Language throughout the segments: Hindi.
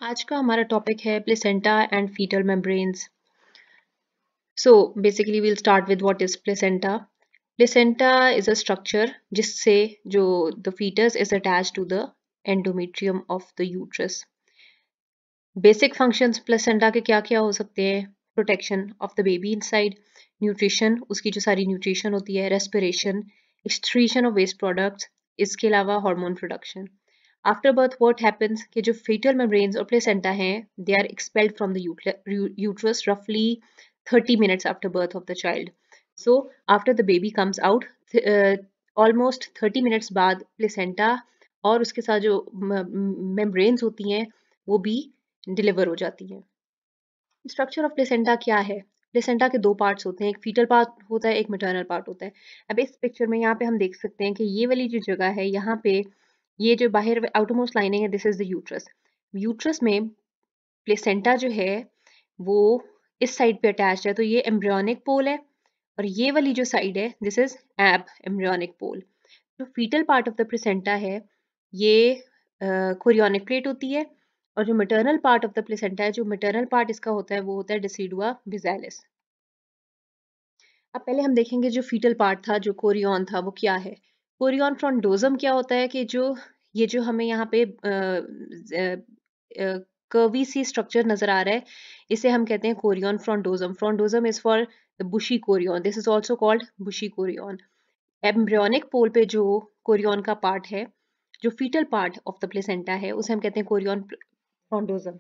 आज का हमारा टॉपिक है placenta and fetal membranes. So basically we'll start with what is placenta. Placenta is a structure जिससे जो the fetus is attached to the endometrium of the uterus. Basic functions placenta के क्या क्या हो सकते हैं? Protection of the baby inside, nutrition, उसकी जो सारी न्यूट्रिशन होती है, respiration, excretion of waste products, इसके अलावा hormone production. After birth what happens कि जो फीटल मेम्ब्रेन्स और प्लेसेंटा हैं they are expelled from the uterus रफली 30 minutes after birth of the child. So after the baby comes out, almost 30 minutes बाद प्लेसेंटा और उसके साथ जो मेम्ब्रेन्स होती हैं वो भी डिलीवर हो जाती हैं। स्ट्रक्चर ऑफ प्लेसेंटा क्या है? प्लेसेंटा के दो पार्ट्स होते हैं, एक फीटल पार्ट होता है, एक मैटरनल पार्ट होता है। अब इस पिक्चर में यहाँ पे हम देख सकते हैं कि ये वाली जो जगह है यहाँ पे ये जो बाहर आउटरमोस्ट लाइनिंग है this is the uterus. Uterus में प्लेसेंटा जो है वो इस साइड पे अटैच्ड है, तो ये एम्ब्रियोनिक पोल है और ये वाली जो साइड है this is abembryonic pole. जो fetal part of the placenta है ये कोरियोनिक प्लेट होती है और जो maternal part of the placenta है, जो मैटरनल पार्ट इसका होता है वो होता है डेसिडुआ बिजालिस। अब पहले हम देखेंगे जो फीटल पार्ट था, जो कोरियन था, वो क्या है। कोरियन फ्रॉन्डोजम क्या होता है कि जो ये जो हमें यहाँ पे कर्वी सी स्ट्रक्चर नजर आ रहा है, इसे हम कहते हैं chorion frondosum. Frondosum is for the bushy chorion, this is also called bushy chorion. Embryonic pole पे जो कोरियन का पार्ट है, जो fetal part of the placenta है, उसे हम कहते हैं कोरियन फ्रॉन्डोजम।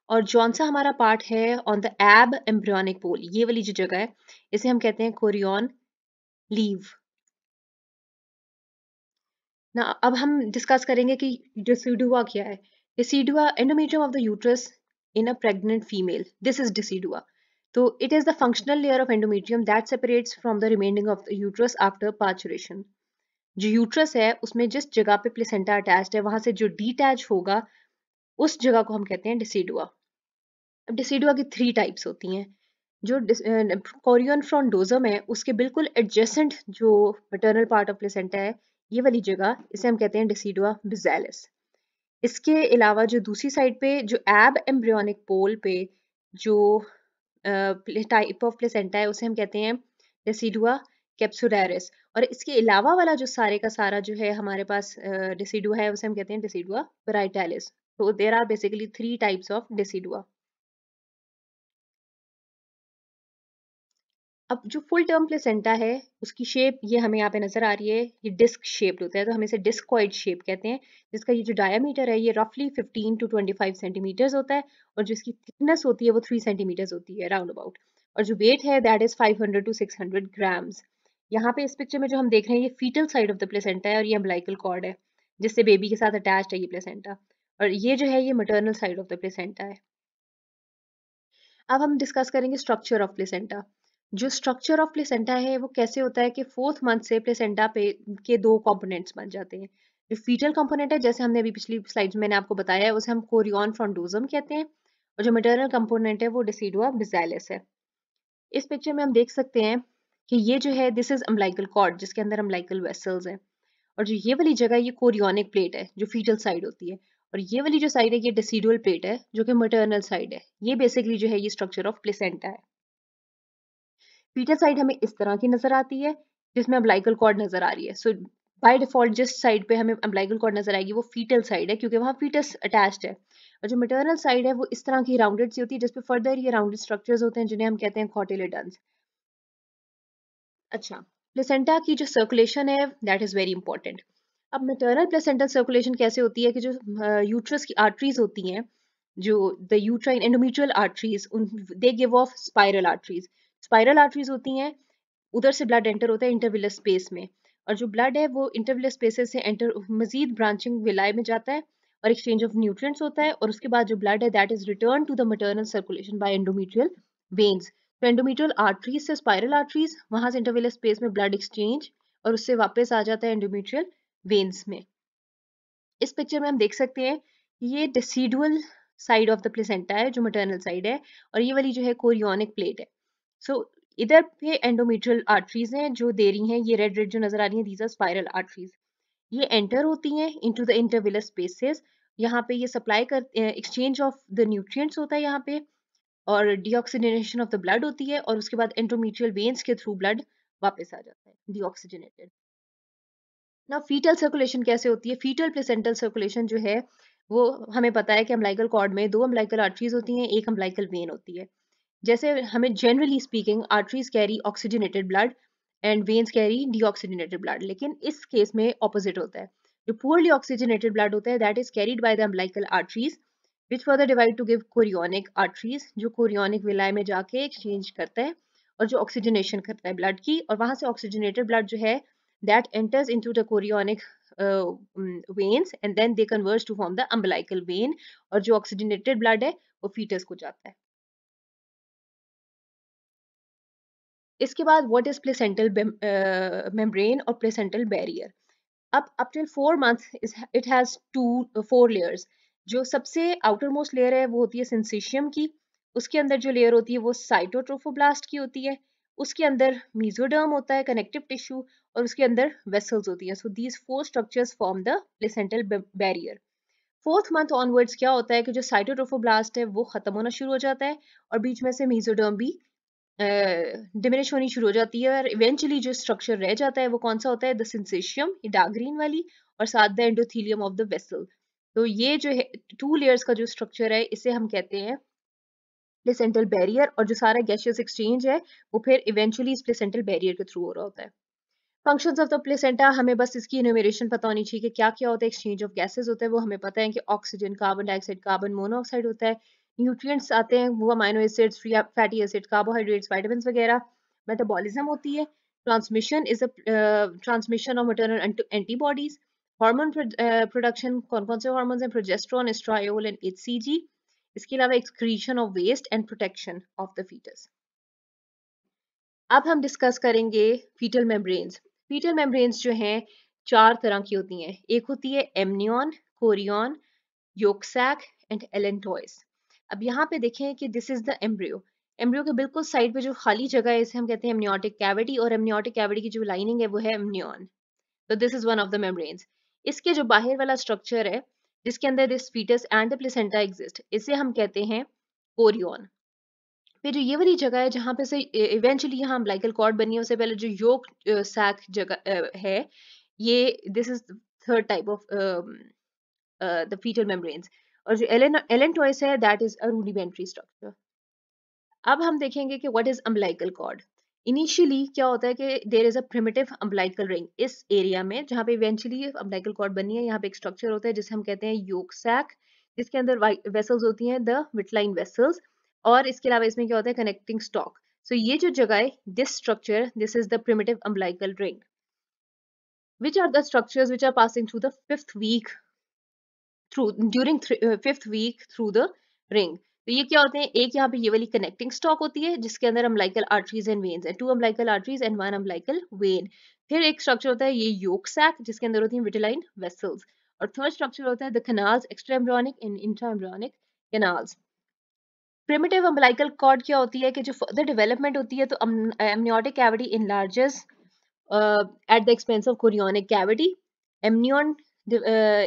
और जौन सा हमारा पार्ट है ऑन द एब एम्ब्रियोनिक पोल, ये वाली जो जगह है, इसे हम कहते हैं कोरियन लीव ना। अब हम डिस्कस करेंगे कि डिसिडुआ क्या है। Decidua endometrium of the uterus in a pregnant female, this is decidua. तो it is the functional layer of endometrium that separates from the remaining of the uterus after parturition. जो यूट्रस है उसमें जिस जगह पे प्लेसेंटा अटैच्ड है वहां से जो डिटैच होगा उस जगह को हम कहते हैं डिसिडुआ। अब डिसिडुआ की 3 टाइप्स होती हैं। जो कोरियन फ्रॉन्डोजम है उसके बिल्कुल एडजेसेंट जो मैटरनल पार्ट ऑफ प्लेसेंटा है, ये वाली जगह, इसे हम कहते हैं डिसिडुआ बिजालिस। इसके अलावा जो दूसरी साइड पे जो एब एम्ब्रियोनिक पोल पे जो टाइप ऑफ प्लेसेंटा है उसे हम कहते हैं डिसिडुआ कैप्सुलैरिस। और इसके अलावा वाला जो सारे का सारा जो है हमारे पास डिसिडुआ है उसे हम कहते हैं डिसिडुआ पेराइटालिस। तो there are basically 3 types of decidua. अब जो फुल टर्म प्लेसेंटा है उसकी शेप ये हमें यहाँ पे नजर आ रही है, ये डिस्क शेप्ड होता है, तो हम इसे डिस्कॉइड शेप कहते हैं। जिसका ये जो डायमीटर है ये रफली 15 टू 25 सेंटीमीटर्स होता है और जो इसकी थिकनेस होती है वो 3 सेंटीमीटर्स होती है राउंड अबाउट। और जो वेट है दैट इज 500 टू 600 ग्राम्स। यहाँ पे इस पिक्चर में जो हम देख रहे हैं ये fetal side of the placenta है और ये अम्बिलिकल कॉर्ड है जिससे बेबी के साथ अटैच्ड है ये प्लेसेंटा। और ये जो है ये maternal side of the placenta है। अब हम डिस्कस करेंगे स्ट्रक्चर ऑफ प्लेसेंटा। जो स्ट्रक्चर ऑफ प्लेसेंटा है वो कैसे होता है कि 4th मंथ से प्लेसेंटा पे के दो कंपोनेंट्स बन जाते हैं। जो फीटल कंपोनेंट है जैसे हमने अभी पिछली स्लाइड्स में मैंने आपको बताया है उसे हम कोरियन फ्रॉन्डोजम कहते हैं और जो मैटरनल कंपोनेंट है वो डिसिडुआ बिजालिस है। इस पिक्चर में हम देख सकते हैं कि ये जो है दिस इज अम्बिलिकल कॉर्ड जिसके अंदर अम्बिलिकल वेसल्स हैं और जो ये वाली जगह ये कोरियोनिक प्लेट है जो फीटल साइड होती है और ये वाली जो साइड है ये डेसिडुअल प्लेट है जो कि मैटरनल साइड है। ये बेसिकली जो है ये स्ट्रक्चर ऑफ प्लेसेंटा है। फीटल साइड हमें इस तरह की नजर आती है जिसमें अम्बिलिकल कॉर्ड नजर आ रही है। सो बाय डिफॉल्ट जिस साइड पे हमें अम्बिलिकल कॉर्ड नजर आएगी वो फीटल साइड है क्योंकि वहाँ फीटस अटैच्ड है। और जो मैटरनल साइड है वो इस तरह की राउंडेड सी होती है जिसपे फर्दर ये राउंडेड स्ट्रक्चर्स होते हैं जिन्हें हम कहते हैं कॉटिलेडन्स। अच्छा, प्लेसेंटा की जो सर्कुलेशन है दैट इज वेरी इंपॉर्टेंट। अब मैटरनल प्लेसेंटल सर्कुलेशन कैसे होती है कि जो यूट्रस की आर्टरीज होती हैं, जो द यूट्राइन एंडोमेट्रियल आर्टरीज, उन they give of spiral arteries. Spiral arteries होती हैं, उधर से ब्लड एंटर होता है इंटरविलस स्पेस में और जो ब्लड है वो इंटरविलस स्पेसेस से एंटर मजीद ब्रांचिंग विलाय में जाता है और एक्सचेंज ऑफ न्यूट्रिएंट्स होता है और उसके बाद जो ब्लड है that is return to the maternal circulation by endometrial veins. तो एंडोमेट्रियल आर्टरीज से स्पाइरल आर्टरीज, वहां से इंटरविलस स्पेस में ब्लड एक्सचेंज और उससे वापस आ जाता है एंडोमेट्रियल वेन्स में। इस पिक्चर में हम देख सकते हैं कि ये decidual side of the placenta है जो मैटरनल साइड है और ये वाली जो है कोरियोनिक प्लेट है। सो इधर पे एंडोमेट्रियल आर्टरीज हैं जो दे रही हैं, ये रेड रेड जो नजर आ रही हैं दीज आर स्पाइरल आर्टरीज। ये एंटर होती हैं इनटू द इंटरविलस स्पेसेस। यहाँ पे ये सप्लाई कर एक्सचेंज ऑफ द न्यूट्रिएंट्स होता है यहाँ पे, और डीऑक्सीजनेशन ऑफ द ब्लड होती है, और उसके बाद एंडोमेट्रियल वेन्स के थ्रू ब्लड वापस आ जाता है डीऑक्सीजनेटेड। ना फीटल सर्कुलेशन कैसे होती है? फीटल प्लेसेंटल सर्कुलेशन जो है वो हमें पता है कि अम्बिलिकल कॉर्ड में दो अम्बिलिकल आर्टरीज होती हैं, एक अम्बिलिकल वेन होती है। जैसे हमें generally speaking arteries carry oxygenated blood and veins carry deoxygenated blood, लेकिन इस केस में ऑपोजिट होता है। जो पुअरली ऑक्सीजनेटेड ब्लड होता है that is carried by the umbilical arteries which further divide to give chorionic arteries, जो chorionic villi में जाके एक्सचेंज करता है और जो ऑक्सीजनेशन करता है ब्लड की, और वहां से ऑक्सीजनेटेड ब्लड जो है that enters into the chorionic veins and then they converge to form the umbilical vein, और जो ऑक्सीजनेटेड ब्लड है वो फीटस को जाता है। इसके बाद व्हाट इज प्लेसेंटल मेम्ब्रेन और placental barrier. up till 4 months it has 4 layers। जो सबसे आउटर मोस्ट लेयर है वो होती है सिंसिशियम की, उसके अंदर जो लेयर होती है वो साइटोट्रोफोब्लास्ट की होती है, उसके अंदर मीजोडर्म होता है कनेक्टिव टिश्यू, और उसके अंदर वेसल्स होती हैं। So these 4 structures form the placental barrier. 4th month onwards क्या होता है कि जो साइटोट्रोफोब्लास्ट है वो खत्म होना शुरू हो जाता है, और बीच में से मीजोडर्म भी डिमिनिश होनी शुरू हो जाती है, और इवेंचुअली जो स्ट्रक्चर रह जाता है वो कौन सा होता है? द सिंसेशियम, ये डार्क ग्रीन वाली, और साथ the endothelium of the vessel. तो ये जो है 2 लेयर्स का जो स्ट्रक्चर है इसे हम कहते हैं प्लेसेंटल बैरियर, और जो सारा गैशियस एक्सचेंज है वो फिर इवेंचुअली इस प्लेसेंटल बैरियर के थ्रू हो रहा होता है। फंक्शंस ऑफ द प्लेसेंटा, हमें बस इसकी इन्यूमरेशन पता होनी चाहिए कि क्या क्या होता है। एक्सचेंज ऑफ गैसेस होता है, वो हमें पता है कि oxygen, carbon dioxide, carbon monoxide होता है। न्यूट्रिएंट्स आते हैं वो amino acids, free fatty acid, carbohydrates, vitamins वगैरह। मेटाबॉलिज्म होती है। Transmission is a transmission of maternal antibodies. Hormone production, कौन कौन से हार्मोन्स हैं? Progesterone, estriol and HCG. इसके अलावा excretion of waste and protection of the fetus. अब हम डिस्कस करेंगे फीटल मेम्ब्रेन्स। फीटल मेम्ब्रेन्स जो हैं 4 तरह की होती हैं। एक होती है amnion, chorion, yolk sac and allantois. अब यहाँ पे देखें कि this is the embryo. Embryo के बिल्कुल साइड पे जो खाली जगह है इसे हम कहते हैं एमनियोटिक कैविटी, और एमनियोटिक कैविटी की जो लाइनिंग है वो है एमनियन। तो this is one of the membranes. इसके जो बाहर वाला स्ट्रक्चर है जिसके अंदर this fetus and the placenta exist, इसे हम कहते हैं कोरियन। फिर जो ये वाली जगह है जहाँ पे से इवेंचुअली यहाँ अम्बिलिकल कॉर्ड बनी है, उससे पहले जो योक सैक जगह है, ये this is third type of the fetal membranes. और जो एलेंटॉइस है that is a rudimentary structure. अब हम देखेंगे कि what is umbilical cord. Initially क्या होता है कि there is a primitive umbilical ring इस एरिया में जहाँ पे इवेंचुअली अम्बिलिकल कॉर्ड बनी है। यहाँ पे एक स्ट्रक्चर होता है जिसे हम कहते हैं योक सैक, जिसके अंदर वेसल्स होती हैं, द विटलाइन वेसल्स, और इसके अलावा इसमें क्या होता है? Connecting stock. सो ये जो जगह है, this structure, this is the primitive umbilical ring. Which are the structures which are passing through the fifth week through during fifth week through the ring? तो ये क्या होते हैं? एक यहाँ पे ये वाली कनेक्टिंग स्टॉक होती है जिसके अंदर अम्बिलिकल आर्टरीज एंड वेन्स है, 2 umbilical arteries and 1 umbilical when. फिर एक स्ट्रक्चर होता है ये योक सैक जिसके अंदर होती है विटेलाइन वेसल्स, और थर्ड स्ट्रक्चर होता है the canals, extra embryonic and intra embryonic canals. Primitive umbilical cord क्या होती है कि जो फर्दर डेवलपमेंट होती है तो amniotic cavity enlarges at the expense of chorionic cavity. Amnion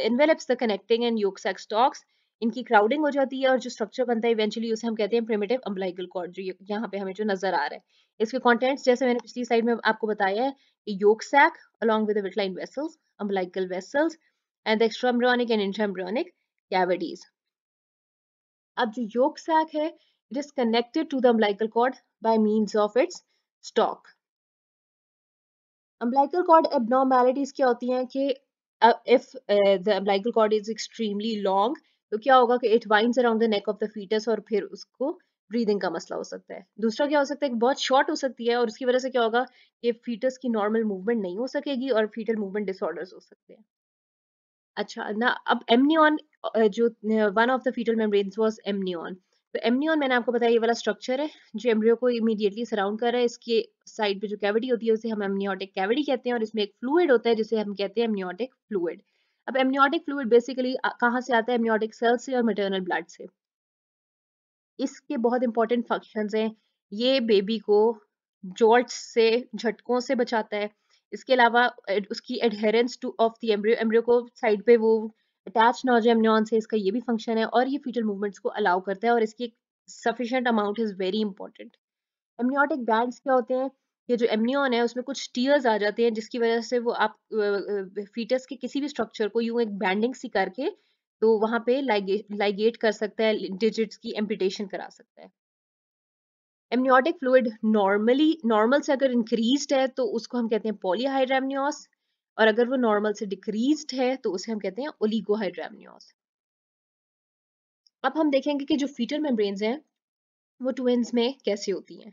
envelops the connecting and yolk sac stalks. इनकी क्राउडिंग हो जाती है और जो स्ट्रक्चर बनता है इवेंचुअली उसे हम कहते हैं प्रिमिटिव अम्बिलिकल कॉर्ड, जो यहाँ पे हमें जो नजर आ रहा है। इसके कंटेंट्स जैसे मैंने पिछली स्लाइड में आपको बताया है कि yolk sac along with the vitelline vessels, umbilical vessels and the extraembryonic and intraembryonic cavities. अब जो योक सैक है it is connected to the umbilical cord by means of its stalk. Umbilical cord abnormalities क्या होती हैं कि if the umbilical cord is extremely long तो क्या होगा कि it winds around the neck of the fetus, और फिर उसको ब्रीदिंग का मसला हो सकता है। दूसरा क्या हो सकता है कि बहुत शॉर्ट हो सकती है और उसकी वजह से क्या होगा कि फीटस की नॉर्मल मूवमेंट नहीं हो सकेगी और फीटल मूवमेंट डिसऑर्डर्स हो सकते हैं। अच्छा ना, अब एमनियन जो one of the fetal membranes was amnion. तो एमनियन मैंने आपको बताया ये वाला स्ट्रक्चर है जो एम्ब्रियो को इमीडिएटली सराउंड कर रहा है। इसके साइड पे जो कैविटी होती है उसे हम एमनियोटिक कैविटी कहते हैं, और इसमें एक फ्लूइड होता है जिसे हम कहते हैं एमनियोटिक फ्लूइड। अब एमनियोटिक फ्लूइड बेसिकली कहाँ से आता है? एमनियोटिक सेल से और मैटरनल ब्लड से। इसके बहुत इंपॉर्टेंट फंक्शंस हैं। ये बेबी को जॉल्ट से, झटकों से बचाता है। इसके अलावा उसकी adherence two of the embryo, embryo को साइड पे वो अटैच ना हो जाए एमनियन से, इसका ये भी फंक्शन है, और ये फीटल मूवमेंट्स को अलाउ करता है, और इसकी sufficient amount is very important. Amniotic bands क्या होते हैं? ये जो एमनियन है उसमें कुछ टीयर्स आ जाते हैं, जिसकी वजह से वो आप फीटस के किसी भी स्ट्रक्चर को यूं एक बैंडिंग सी करके तो वहां पे लाइगेट कर सकता है, डिजिट्स की एम्पुटेशन करा सकता है। एमनियोटिक फ्लूइड नॉर्मल से अगर इंक्रीज्ड है तो उसको हम कहते हैं पॉलीहाइड्रामनियोस, और अगर वो नॉर्मल से डिक्रीज्ड है तो उसे हम कहते हैं ओलिगोहाइड्रामनियोस। अब हम देखेंगे कि जो फीटल मेम्ब्रेन्स हैं वो ट्विन्स में कैसे होती हैं।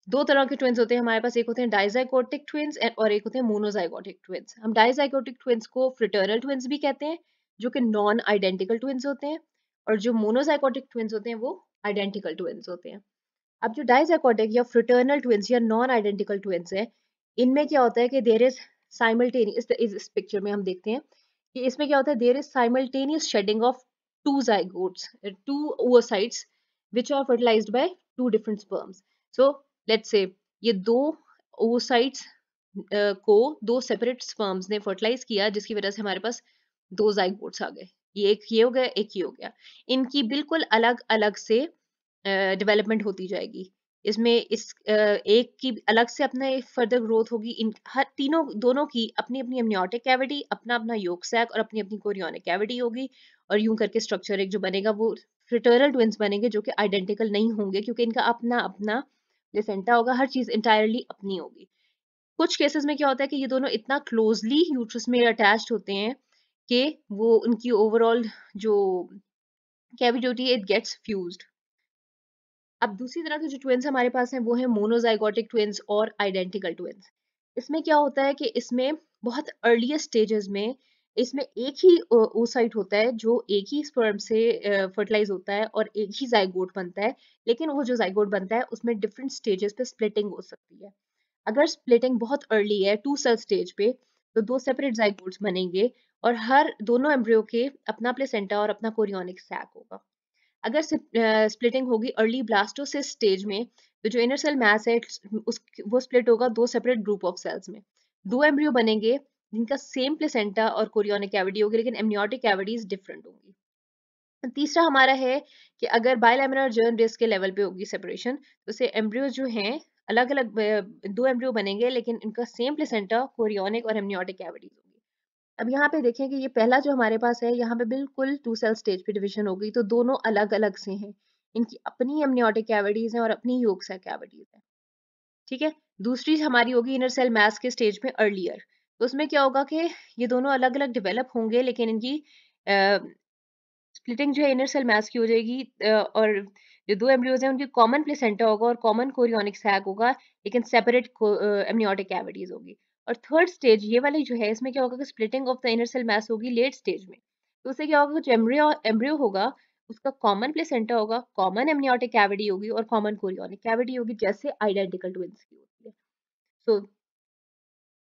दो तरह के ट्विन्स होते हैं हमारे पास, एक होते हैं डाइजाइगोटिक ट्विन्स और एक होते हैं मोनोजाइगोटिक ट्विन्स। हम डाइजाइगोटिक ट्विन्स को फ्रेटर्नल ट्विन्स भी कहते हैं, जो कि नॉन आइडेंटिकल ट्विन्स होते हैं, और जो मोनोजाइगोटिक ट्विन्स होते हैं वो आइडेंटिकल ट्विन्स होते हैं। अब जो डाइजाइगोटिक या फ्रेटर्नल ट्विन्स या नॉन आइडेंटिकल ट्विन्स है, इनमें क्या होता है कि देयर इज साइमल्टेनियस, इस पिक्चर में हम देखते हैं कि इसमें क्या होता है, there is simultaneous shedding of two zygotes, two oocytes which are fertilized by two different sperms. So let's say ये दो oocytes को दो सेपरेट स्पर्म्स ने फर्टिलाइज किया, जिसकी वजह से हमारे पास दो जाइगोट्स आ गए। ये एक ये हो गया, एक ये हो गया। इनकी बिल्कुल अलग अलग से डेवलपमेंट होती जाएगी। इसमें एक की अलग से अपना फर्दर ग्रोथ होगी। इन हर तीनों दोनों की अपनी अपनी एमनियोटिक कैविटी, अपना अपना योक सैक और अपनी अपनी कोरियोनिक कैविटी होगी, और यूं करके स्ट्रक्चर एक जो बनेगा वो फ्रेटर्नल ट्विन्स बनेंगे, जो कि आइडेंटिकल नहीं होंगे क्योंकि इनका अपना अपना प्लेसेंटा होगा, हर चीज इंटायरली अपनी होगी। कुछ केसेस में क्या होता है कि ये दोनों इतना क्लोजली यूट्रस में अटैच्ड होते हैं कि वो उनकी ओवरऑल जो कैविटी होती है इट गेट्स फ्यूज्ड। अब दूसरी तरह के जो ट्विन्स हमारे पास हैं वो है मोनोजाइगोटिक ट्विन्स और आइडेंटिकल ट्विन्स। इसमें क्या होता है कि इसमें बहुत अर्लीस्ट स्टेजेस में इसमें एक ही oocyte होता है जो एक ही स्पर्म से फर्टिलाइज होता है और एक ही जाइगोट बनता है, लेकिन वो जो जाइगोट बनता है उसमें डिफरेंट स्टेजेस पे स्प्लिटिंग हो सकती है। अगर स्प्लिटिंग बहुत अर्ली है 2 सेल स्टेज पे, तो दो सेपरेट जाइगोट्स बनेंगे और हर दोनों एम्ब्रियो के अपना प्लेसेंटा और अपना कोरियोनिक सैक होगा। अगर स्प्लिटिंग होगी अर्ली ब्लास्टोसिस स्टेज में, तो जो इनर सेल मैस है वो स्प्लिट होगा दो सेपरेट ग्रुप ऑफ सेल्स में। दो एम्ब्रियो बनेंगे जिनका सेम प्लेसेंटा और कोरियोनिक कैविटी होगी, लेकिन एमनियोटिक कैविटीज डिफरेंट होंगी। तीसरा हमारा है कि अगर बायलैमिनर जर्म डिस्क के लेवल पे होगी सेपरेशन, तो से एम्ब्रियो जो हैं अलग अलग दो एम्ब्रियो बनेंगे, लेकिन इनका सेम प्लेसेंटा, कोरियोनिक और एमनियोटिक कैविटीज होगी। अब यहाँ पे देखें कि ये पहला जो हमारे पास है, यहाँ पे बिल्कुल 2 सेल स्टेज पे डिवीजन हो गई, तो दोनों अलग अलग से हैं। इनकी अपनी एमनियोटिक कैविटीज हैं और अपनी योक सेल कैविटीज हैं। ठीक है। दूसरी हमारी होगी इनर सेल मैस के स्टेज में अर्लियर, तो उसमें क्या होगा कि ये दोनों अलग अलग डेवलप होंगे, लेकिन इनकी स्प्लिटिंग जो है इनर सेल मैस की हो जाएगी, और जो दो एम्ब्रियोज हैं उनकी कॉमन प्लेसेंटा होगा और कॉमन कोरियोनिक सैक होगा, लेकिन सेपरेट एमनियोटिक कैविटीज होगी। और थर्ड स्टेज ये वाली जो है, इसमें क्या होगा कि splitting of the inner cell mass होगी लेट स्टेज में। तो उससे क्या होगा, जो एम्ब्रियो एम्ब्रियो होगा उसका कॉमन प्लेसेंटा होगा, कॉमन एमनियोटिक कैविटी होगी और कॉमन कोरियोनिक कैविटी होगी, जैसे आइडेंटिकल ट्विंस की होती है। सो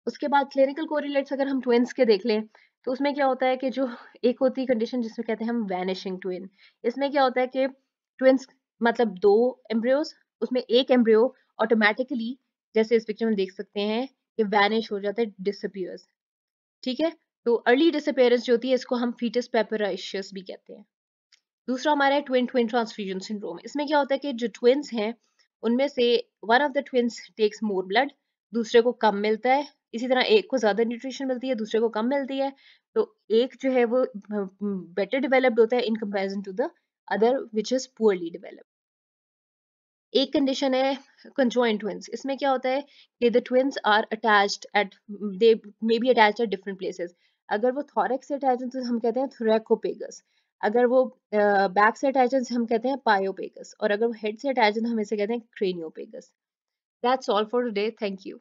उसके बाद क्लिनिकल कोरिलेट्स अगर हम ट्विन्स के देख लें, तो उसमें क्या होता है कि जो एक होती है कंडीशन जिसमें कहते हैं हम वैनिशिंग ट्विन। इसमें क्या होता है कि ट्विन्स मतलब दो एम्ब्रियोज, उसमें एक एम्ब्रियो ऑटोमेटिकली, जैसे इस पिक्चर में देख सकते हैं, कि वैनिश हो जाता है, डिसअपियर्स। ठीक है। तो अर्ली डिसअपियरेंस जो होती है इसको हम फीटस पेपराइशियस भी कहते हैं। दूसरा हमारा है ट्विन ट्विन ट्रांसफ्यूजन सिंड्रोम। इसमें क्या होता है कि जो ट्विन्स हैं उनमें से one of the twins takes more blood, दूसरे को कम मिलता है। इसी तरह एक को ज्यादा न्यूट्रिशन मिलती है, दूसरे को कम मिलती है। तो एक जो है वो बेटर डेवलप्ड होता है in comparison to the other which is poorly developed. एक कंडीशन है कंजॉइंट ट्विन्स। इसमें क्या होता है कि the twins are attached at, they may be attached at different places. अगर वो थॉरैक्स से अटैच है तो हम कहते हैं थोरैकोपेगस, अगर वो बैक से अटैच है तो हम कहते हैं पायोपेगस, और अगर वो हेड से अटैच है तो हम इसे कहते हैं craniopagus. That's all for today, thank you.